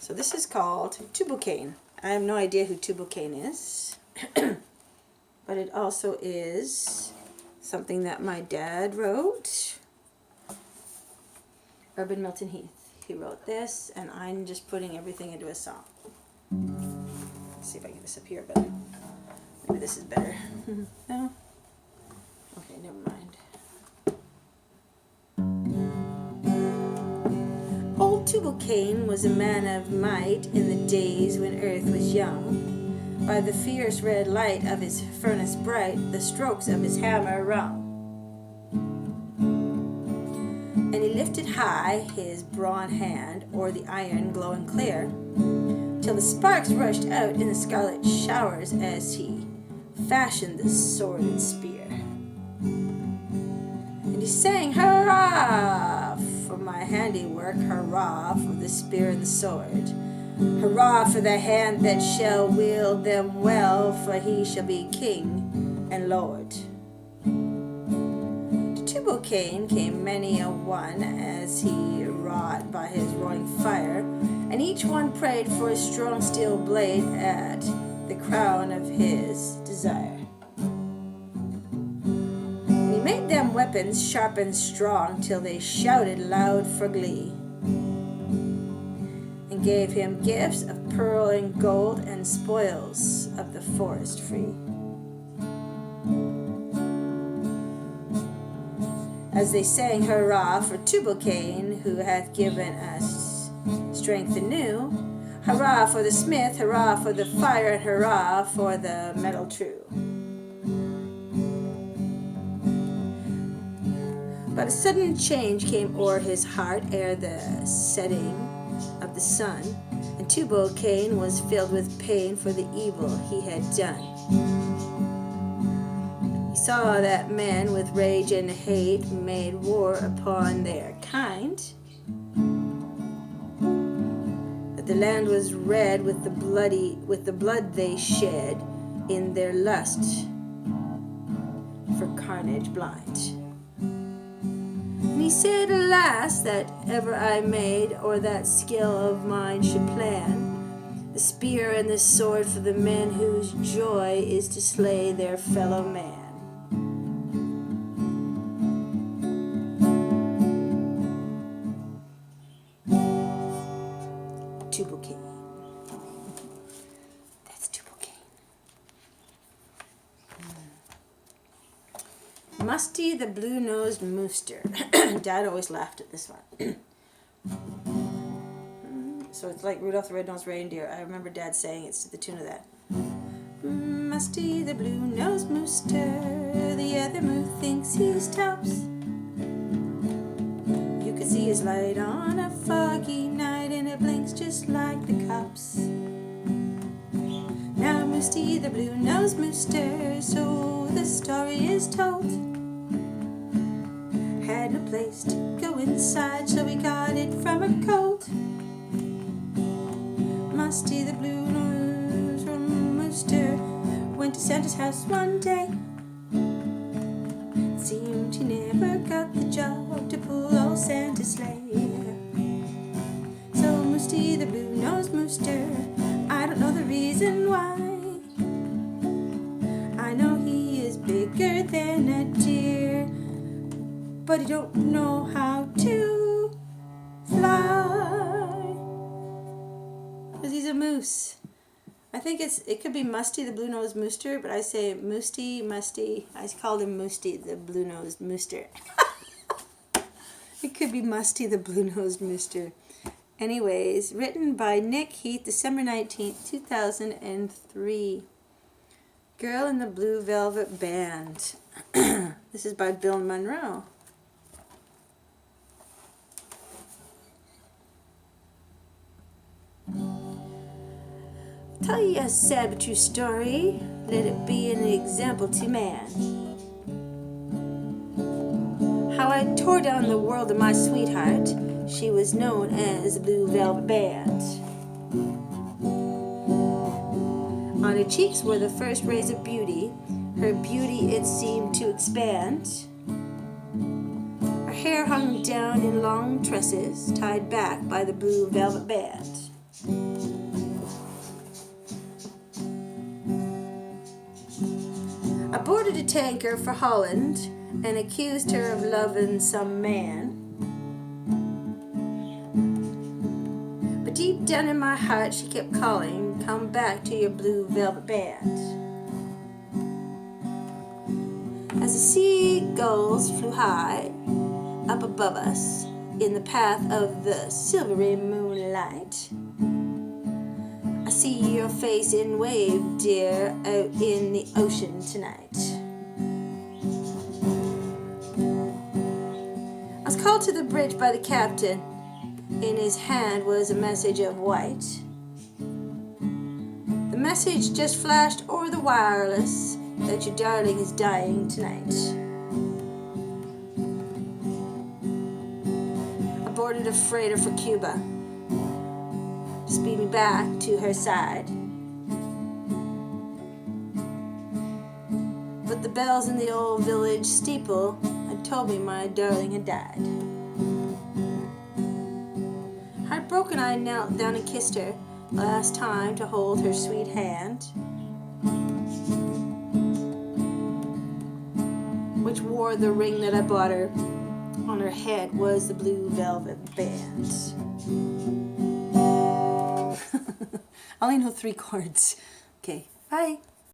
So this is called Tubal Cain. I have no idea who Tubal Cain is, but it also is something that my dad wrote. Urban Milton Heath. He wrote this, and I'm just putting everything into a song. Let's see if I can get this up here better. Maybe this is better. No? Okay, never mind. Old Tubal Cain was a man of might in the days when earth was young. By the fierce red light of his furnace bright, the strokes of his hammer rung. And he lifted high his brawn hand o'er the iron glowing clear, till the sparks rushed out in the scarlet showers as he fashioned the sword and spear. And he sang, "Hurrah for my handiwork, hurrah for the spear and the sword, hurrah for the hand that shall wield them well, for he shall be king and lord." Tubal Cain came many a one as he wrought by his roaring fire, and each one prayed for a strong steel blade at the crown of his desire. And he made them weapons sharp and strong till they shouted loud for glee, and gave him gifts of pearl and gold and spoils of the forest free. As they sang hurrah for Tubal Cain, who hath given us strength anew, hurrah for the smith, hurrah for the fire, and hurrah for the metal true. But a sudden change came o'er his heart ere the setting of the sun, and Tubal Cain was filled with pain for the evil he had done. Saw that men with rage and hate made war upon their kind, that the land was red with the blood they shed in their lust for carnage blind. And he said, "Alas, that ever I made, or that skill of mine should plan, the spear and the sword for the men whose joy is to slay their fellow man." Tubal Cain. That's Tubal Cain. Musty the blue-nosed mooster. Dad always laughed at this one. So it's like Rudolph the Red-Nosed Reindeer. I remember Dad saying it's to the tune of that. Musty the blue-nosed mooster, the other moo thinks he's tops. You can see his light on a foggy night, and it blinks just like the cops. Now Musty the blue-nosed mooster, so the story is told, had no place to go inside, so he got it from a coat. Musty the blue-nosed mooster went to Santa's house one day. It seemed he never got the job to pull old Santa's sleigh. So Musty the blue-nosed mooster, I don't know the reason why. I know he is bigger than a deer, but he don't know how to fly, 'cause he's a moose. I think it could be Musty the blue-nosed mooster, but I say Musty. I called him Musty the blue-nosed mooster. It could be Musty the blue-nosed mooster. Anyways, written by Nick Heath, December 19th, 2003. Girl in the Blue Velvet Band. This is by Bill Monroe. Tell you a sad but true story. Let it be an example to man. How I tore down the world of my sweetheart. She was known as the Blue Velvet Band. On her cheeks were the first rays of beauty. Her beauty it seemed to expand. Her hair hung down in long tresses, tied back by the blue velvet band. I boarded a tanker for Holland and accused her of loving some man. But deep down in my heart she kept calling, come back to your blue velvet band. As the seagulls flew high up above us in the path of the silvery moonlight, I see your face in wave, dear, out in the ocean tonight. I was called to the bridge by the captain. In his hand was a message of white. The message just flashed over the wireless that your darling is dying tonight. I boarded a freighter for Cuba to speed me back to her side. But the bells in the old village steeple had told me my darling had died. Heartbroken, I knelt down and kissed her last time to hold her sweet hand, which wore the ring that I bought her. On her head was the blue velvet band. I only know 3 chords. Okay, bye.